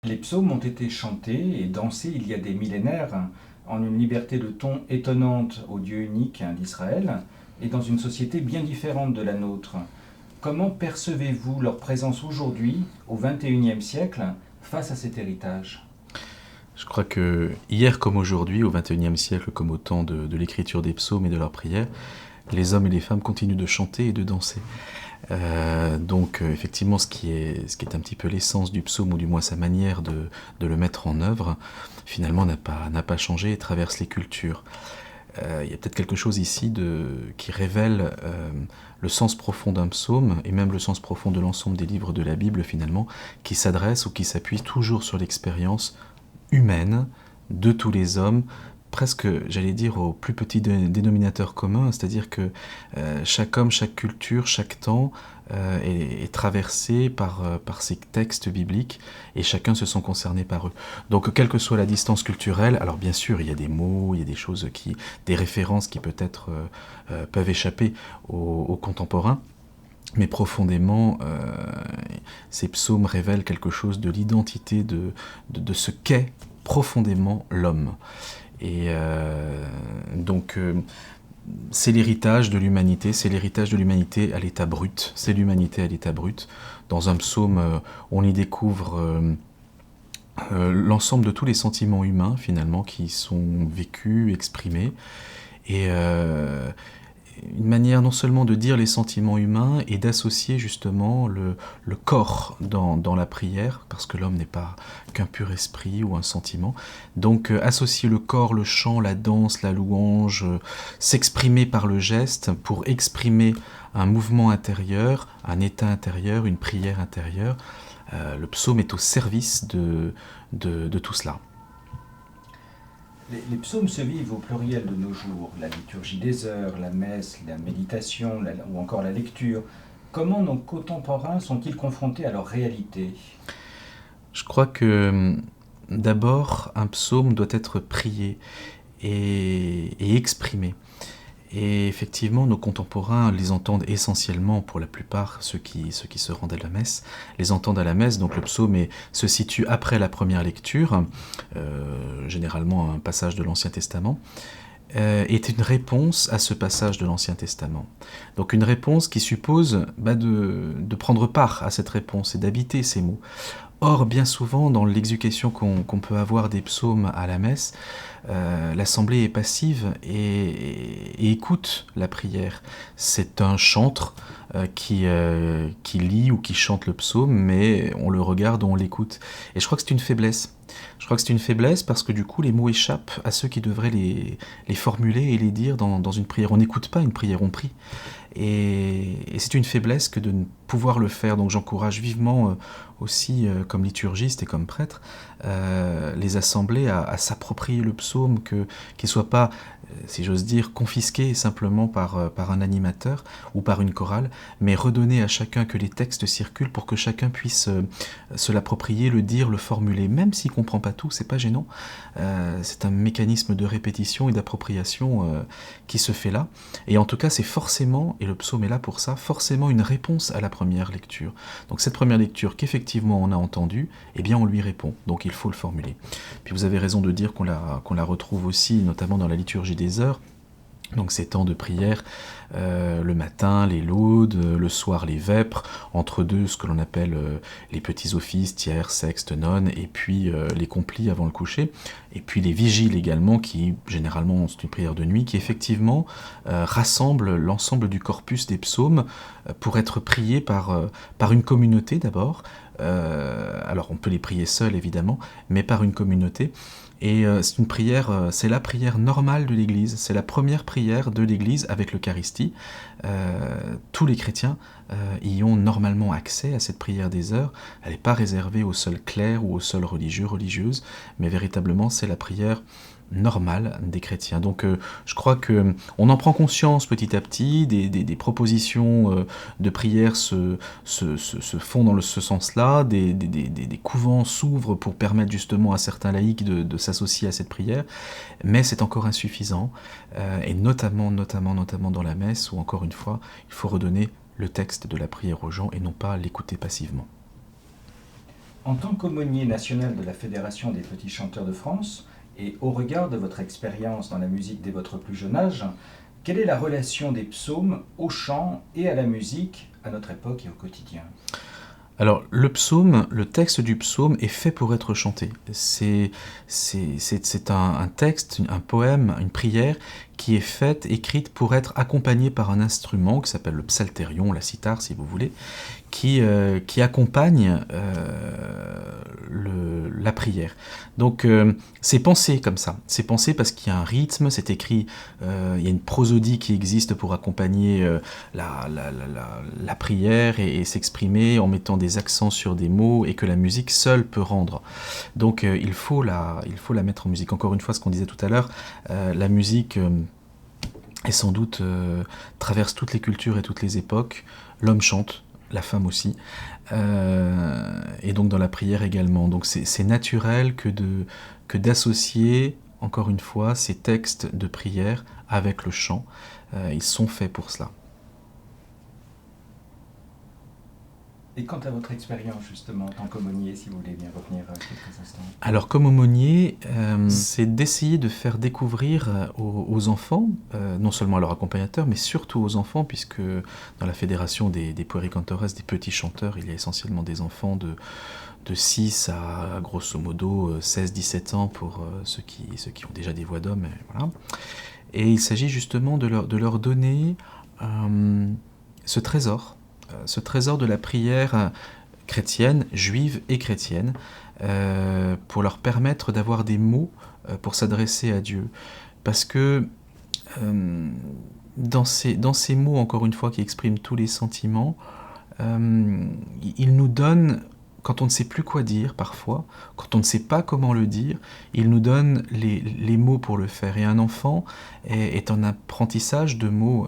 Les psaumes ont été chantés et dansés il y a des millénaires, en une liberté de ton étonnante au Dieu unique d'Israël, et dans une société bien différente de la nôtre. Comment percevez-vous leur présence aujourd'hui, au XXIe siècle, face à cet héritage? Je crois que hier comme aujourd'hui, au XXIe siècle, comme au temps de l'écriture des psaumes et de leurs prières, les hommes et les femmes continuent de chanter et de danser. Effectivement, ce qui est un petit peu l'essence du psaume, ou du moins sa manière de le mettre en œuvre, finalement n'a pas changé et traverse les cultures. Il y a peut-être quelque chose ici qui révèle le sens profond d'un psaume, et même le sens profond de l'ensemble des livres de la Bible finalement, qui s'adresse ou qui s'appuie toujours sur l'expérience humaine de tous les hommes, presque, j'allais dire, au plus petit dénominateur commun, c'est-à-dire que chaque homme, chaque culture, chaque temps est traversé par ces textes bibliques, et chacun se sent concerné par eux. Donc, quelle que soit la distance culturelle, alors bien sûr, il y a des mots, il y a des choses des références qui peut-être peuvent échapper aux contemporains, mais profondément, ces psaumes révèlent quelque chose de l'identité de ce qu'est profondément l'homme. Et c'est l'héritage de l'humanité, c'est l'héritage de l'humanité à l'état brut, c'est l'humanité à l'état brut. Dans un psaume, on y découvre l'ensemble de tous les sentiments humains, finalement, qui sont vécus, exprimés, et une manière non seulement de dire les sentiments humains et d'associer justement le corps dans la prière, parce que l'homme n'est pas qu'un pur esprit ou un sentiment. Donc associer le corps, le chant, la danse, la louange, s'exprimer par le geste pour exprimer un mouvement intérieur, un état intérieur, une prière intérieure. Le psaume est au service de tout cela. Les psaumes se vivent au pluriel de nos jours, la liturgie des heures, la messe, la méditation ou encore la lecture. Comment nos contemporains sont-ils confrontés à leur réalité? Je crois que d'abord, un psaume doit être prié et exprimé. Et effectivement, nos contemporains les entendent essentiellement, pour la plupart, ceux qui se rendent à la messe, les entendent à la messe. Donc le psaume se situe après la première lecture, généralement un passage de l'Ancien Testament, est une réponse à ce passage de l'Ancien Testament. Donc une réponse qui suppose de prendre part à cette réponse et d'habiter ces mots. Or, bien souvent, dans l'exécution qu'on peut avoir des psaumes à la messe, l'assemblée est passive et écoute la prière. C'est un chantre qui lit ou qui chante le psaume, mais on le regarde, on l'écoute. Et je crois que c'est une faiblesse. Je crois que c'est une faiblesse parce que du coup, les mots échappent à ceux qui devraient les formuler et les dire dans une prière. On n'écoute pas une prière, on prie. Et c'est une faiblesse que de ne pouvoir le faire. Donc j'encourage vivement aussi, comme liturgiste et comme prêtre, les assemblées à s'approprier le psaume, qu'il ne soit pas, si j'ose dire, confisqué simplement par un animateur ou par une chorale, mais redonner à chacun, que les textes circulent pour que chacun puisse se l'approprier, le dire, le formuler, même s'il ne comprend pas tout, c'est pas gênant. C'est un mécanisme de répétition et d'appropriation qui se fait là. Et en tout cas, c'est forcément, et le psaume est là pour ça, forcément une réponse à la première lecture. Donc cette première lecture qu'effectivement on a entendue, eh bien on lui répond, donc il faut le formuler. Puis vous avez raison de dire qu'on la retrouve aussi, notamment dans la liturgie des heures, donc ces temps de prière, le matin les laudes, le soir les vêpres, entre deux ce que l'on appelle les petits offices, tiers, sexte, nonne, et puis les complis avant le coucher, et puis les vigiles également, qui généralement c'est une prière de nuit, qui effectivement rassemble l'ensemble du corpus des psaumes pour être priés par une communauté d'abord. Alors on peut les prier seuls évidemment, mais par une communauté. Et c'est une prière, c'est la prière normale de l'Église, c'est la première prière de l'Église avec l'Eucharistie. Tous les chrétiens y ont normalement accès à cette prière des heures. Elle n'est pas réservée aux seuls clercs ou aux seuls religieux, religieuses, mais véritablement c'est la prière normale des chrétiens. Donc je crois que on en prend conscience petit à petit, des propositions de prière se font dans ce sens-là, des couvents s'ouvrent pour permettre justement à certains laïcs de s'associer à cette prière, mais c'est encore insuffisant, et notamment dans la messe, où encore une fois, il faut redonner le texte de la prière aux gens et non pas l'écouter passivement. En tant qu'aumônier national de la Fédération des petits chanteurs de France, et au regard de votre expérience dans la musique dès votre plus jeune âge, quelle est la relation des psaumes au chant et à la musique à notre époque et au quotidien? Alors, le psaume, le texte du psaume est fait pour être chanté. C'est un texte, un poème, une prière qui est faite, écrite pour être accompagnée par un instrument qui s'appelle le psalterion, la cithare si vous voulez, qui accompagne la prière. Donc c'est pensé comme ça, c'est pensé parce qu'il y a un rythme, c'est écrit, il y a une prosodie qui existe pour accompagner la prière et s'exprimer en mettant des accents sur des mots et que la musique seule peut rendre. Donc il faut la mettre en musique. Encore une fois, ce qu'on disait tout à l'heure, la musique est sans doute traverse toutes les cultures et toutes les époques. L'homme chante, la femme aussi, et donc dans la prière également. Donc c'est naturel que d'associer, encore une fois, ces textes de prière avec le chant. Ils sont faits pour cela. Et quant à votre expérience justement en tant qu'aumônier, si vous voulez bien revenir quelques instants. Alors comme aumônier, c'est d'essayer de faire découvrir aux enfants, non seulement à leurs accompagnateurs, mais surtout aux enfants, puisque dans la fédération des puericantores, des petits chanteurs, il y a essentiellement des enfants de 6 à grosso modo 16-17 ans pour ceux qui ont déjà des voix d'homme. Voilà. Et il s'agit justement de leur donner ce trésor de la prière chrétienne, juive et chrétienne, pour leur permettre d'avoir des mots pour s'adresser à Dieu. Parce que dans ces mots, encore une fois, qui expriment tous les sentiments, il nous donne, quand on ne sait plus quoi dire parfois, quand on ne sait pas comment le dire, il nous donne les mots pour le faire. Et un enfant est en apprentissage de mots,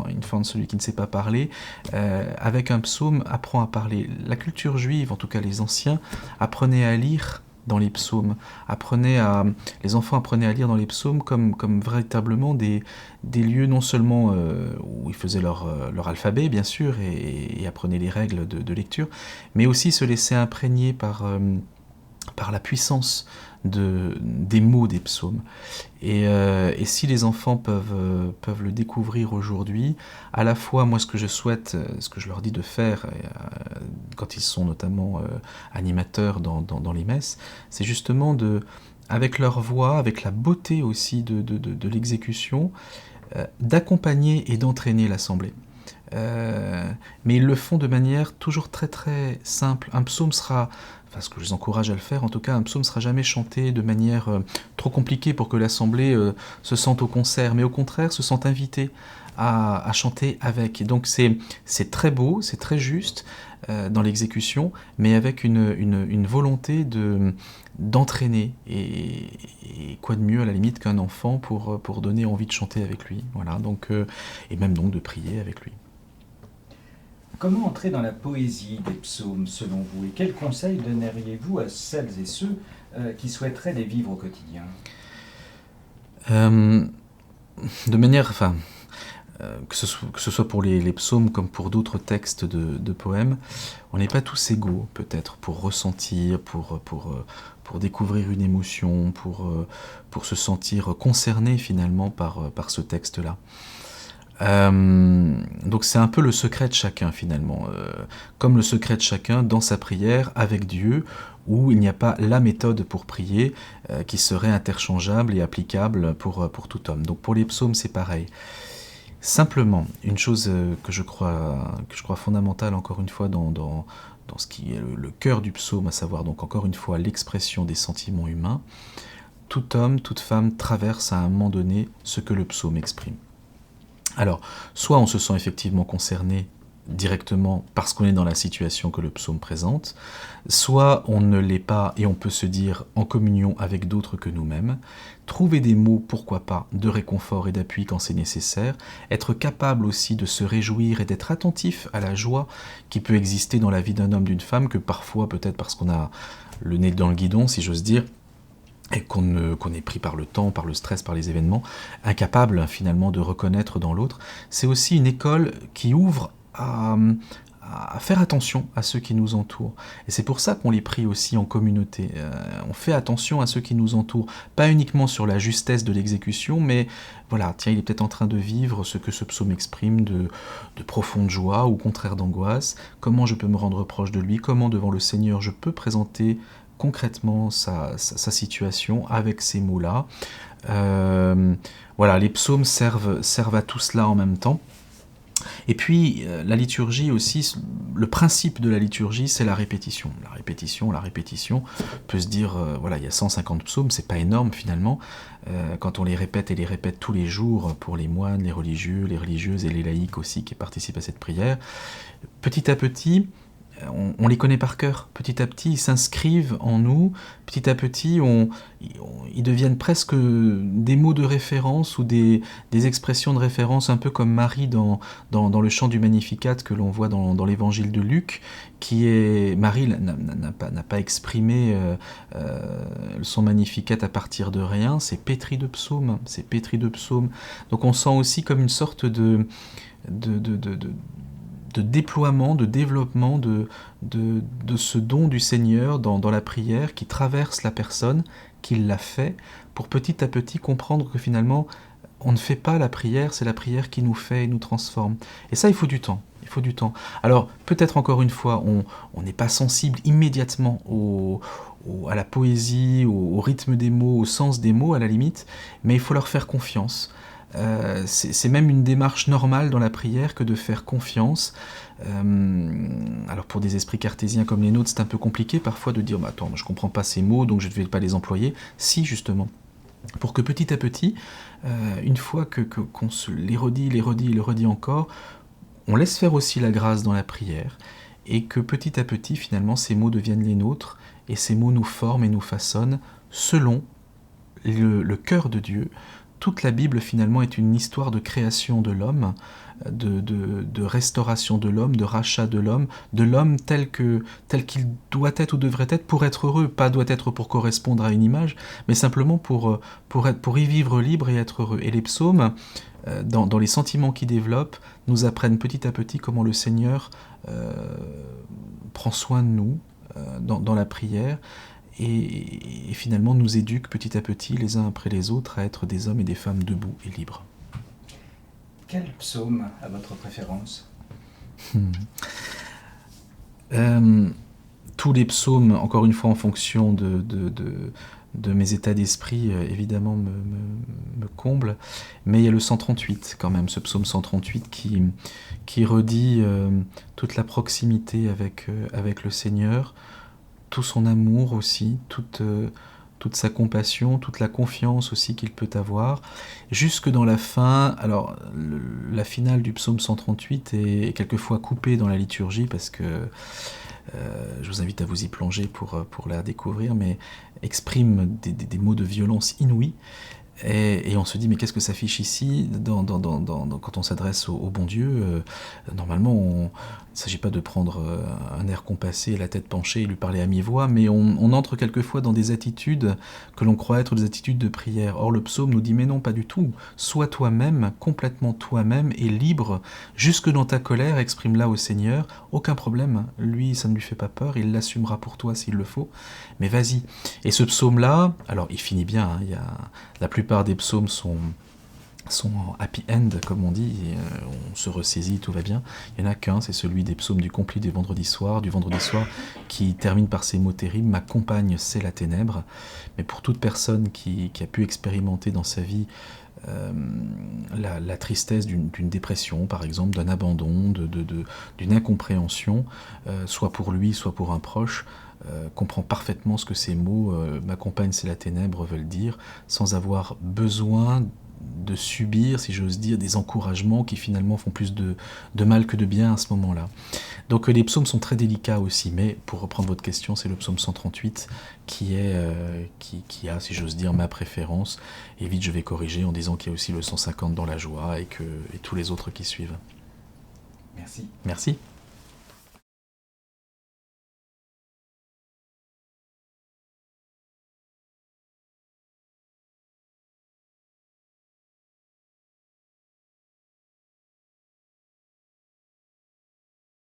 une forme de celui qui ne sait pas parler, avec un psaume apprend à parler. La culture juive, en tout cas les anciens, apprenaient à lire dans les psaumes, les enfants apprenaient à lire dans les psaumes comme véritablement des lieux non seulement où ils faisaient leur alphabet bien sûr et apprenaient les règles de lecture, mais aussi se laissaient imprégner par la puissance des mots des psaumes. Et si les enfants peuvent le découvrir aujourd'hui, à la fois moi ce que je souhaite, ce que je leur dis de faire quand ils sont notamment animateurs dans les messes, c'est justement avec leur voix, avec la beauté aussi de l'exécution, d'accompagner et d'entraîner l'assemblée. Mais ils le font de manière toujours très très simple. Un psaume sera, ce que je les encourage à le faire, en tout cas, un psaume ne sera jamais chanté de manière trop compliquée pour que l'assemblée se sente au concert, mais au contraire se sente invitée à chanter avec. Et donc c'est très beau, c'est très juste dans l'exécution, mais avec une volonté d'entraîner. Et quoi de mieux à la limite qu'un enfant pour donner envie de chanter avec lui. Voilà, donc, et même donc de prier avec lui. Comment entrer dans la poésie des psaumes selon vous et quels conseils donneriez-vous à celles et ceux qui souhaiteraient les vivre au quotidien? De manière, que ce soit pour les psaumes comme pour d'autres textes de poèmes, on n'est pas tous égaux peut-être pour ressentir, pour découvrir une émotion, pour se sentir concerné finalement par ce texte-là. Donc c'est un peu le secret de chacun finalement, comme le secret de chacun dans sa prière avec Dieu, où il n'y a pas la méthode pour prier qui serait interchangeable et applicable pour tout homme. Donc pour les psaumes c'est pareil. Simplement, une chose que je crois fondamentale encore une fois dans ce qui est le cœur du psaume, à savoir donc encore une fois l'expression des sentiments humains, tout homme, toute femme traverse à un moment donné ce que le psaume exprime. Alors, soit on se sent effectivement concerné directement parce qu'on est dans la situation que le psaume présente, soit on ne l'est pas et on peut se dire en communion avec d'autres que nous-mêmes, trouver des mots, pourquoi pas, de réconfort et d'appui quand c'est nécessaire, être capable aussi de se réjouir et d'être attentif à la joie qui peut exister dans la vie d'un homme, d'une femme, que parfois, peut-être parce qu'on a le nez dans le guidon, si j'ose dire, et qu'on est pris par le temps, par le stress, par les événements, incapable finalement de reconnaître dans l'autre. C'est aussi une école qui ouvre à à faire attention à ceux qui nous entourent. Et c'est pour ça qu'on les prie aussi en communauté. On fait attention à ceux qui nous entourent, pas uniquement sur la justesse de l'exécution, mais voilà, tiens, il est peut-être en train de vivre ce que ce psaume exprime de profonde joie ou au contraire d'angoisse. Comment je peux me rendre proche de lui? Comment devant le Seigneur je peux présenter concrètement sa situation avec ces mots-là? Voilà, les psaumes servent à tout cela en même temps. Et puis, la liturgie aussi, le principe de la liturgie, c'est la répétition. La répétition, on peut se dire, voilà, il y a 150 psaumes, c'est pas énorme finalement. Quand on les répète et les répète tous les jours pour les moines, les religieux, les religieuses et les laïcs aussi qui participent à cette prière, petit à petit, on les connaît par cœur. Petit à petit, ils s'inscrivent en nous. Petit à petit, ils deviennent presque des mots de référence ou des expressions de référence, un peu comme Marie dans le chant du Magnificat que l'on voit dans l'évangile de Luc, qui est... Marie n'a pas exprimé son Magnificat à partir de rien, c'est pétri de psaumes. Donc on sent aussi comme une sorte de déploiement, de développement de ce don du Seigneur dans la prière qui traverse la personne, qui l'a fait, pour petit à petit comprendre que finalement, on ne fait pas la prière, c'est la prière qui nous fait et nous transforme. Et ça, il faut du temps. Alors, peut-être encore une fois, on n'est pas sensible immédiatement à la poésie, au rythme des mots, au sens des mots à la limite, mais il faut leur faire confiance. C'est même une démarche normale dans la prière que de faire confiance. Alors pour des esprits cartésiens comme les nôtres, c'est un peu compliqué parfois de dire attends, je comprends pas ces mots, donc je ne vais pas les employer. Si, justement, pour que petit à petit, une fois qu'on se les redit encore, on laisse faire aussi la grâce dans la prière, et que petit à petit, finalement, ces mots deviennent les nôtres, et ces mots nous forment et nous façonnent selon le cœur de Dieu. Toute la Bible, finalement, est une histoire de création de l'homme, de restauration de l'homme, de rachat de l'homme tel qu'il doit être ou devrait être pour être heureux, pas doit être pour correspondre à une image, mais simplement pour y vivre libre et être heureux. Et les psaumes, dans les sentiments qu'ils développent, nous apprennent petit à petit comment le Seigneur prend soin de nous dans la prière, et finalement nous éduque petit à petit, les uns après les autres, à être des hommes et des femmes debout et libres. Quel psaume a votre préférence ? Tous les psaumes, encore une fois en fonction de mes états d'esprit, évidemment me comblent, mais il y a le 138 quand même, ce psaume 138 qui redit toute la proximité avec le Seigneur, tout son amour aussi, toute sa compassion, toute la confiance aussi qu'il peut avoir, jusque dans la fin. Alors, la finale du psaume 138 est quelquefois coupée dans la liturgie, parce que, je vous invite à vous y plonger pour la découvrir, mais exprime des mots de violence inouïs, et on se dit, mais qu'est-ce que s'affiche ici quand on s'adresse au bon Dieu? Normalement, il ne s'agit pas de prendre un air compassé, la tête penchée et lui parler à mi-voix, mais on entre quelquefois dans des attitudes que l'on croit être des attitudes de prière. Or, le psaume nous dit, mais non, pas du tout. Sois toi-même, complètement toi-même, et libre, jusque dans ta colère, exprime-la au Seigneur. Aucun problème, lui, ça ne lui fait pas peur, il l'assumera pour toi s'il le faut, mais vas-y. Et ce psaume-là, alors il finit bien, hein, la plupart des psaumes sont en happy end, comme on dit, et on se ressaisit, tout va bien. Il n'y en a qu'un, c'est celui des psaumes du complit du vendredi soir, qui termine par ces mots terribles, « Ma compagne, c'est la ténèbre ». Mais pour toute personne qui a pu expérimenter dans sa vie la tristesse d'une dépression, par exemple, d'un abandon, d'une incompréhension, soit pour lui, soit pour un proche, comprend parfaitement ce que ces mots « ma compagne c'est la ténèbre » veulent dire, sans avoir besoin de subir, si j'ose dire, des encouragements qui finalement font plus de mal que de bien à ce moment-là. Donc les psaumes sont très délicats aussi, mais pour reprendre votre question, c'est le psaume 138 qui a, si j'ose dire, ma préférence, et vite je vais corriger en disant qu'il y a aussi le 150 dans la joie et tous les autres qui suivent. Merci. Merci.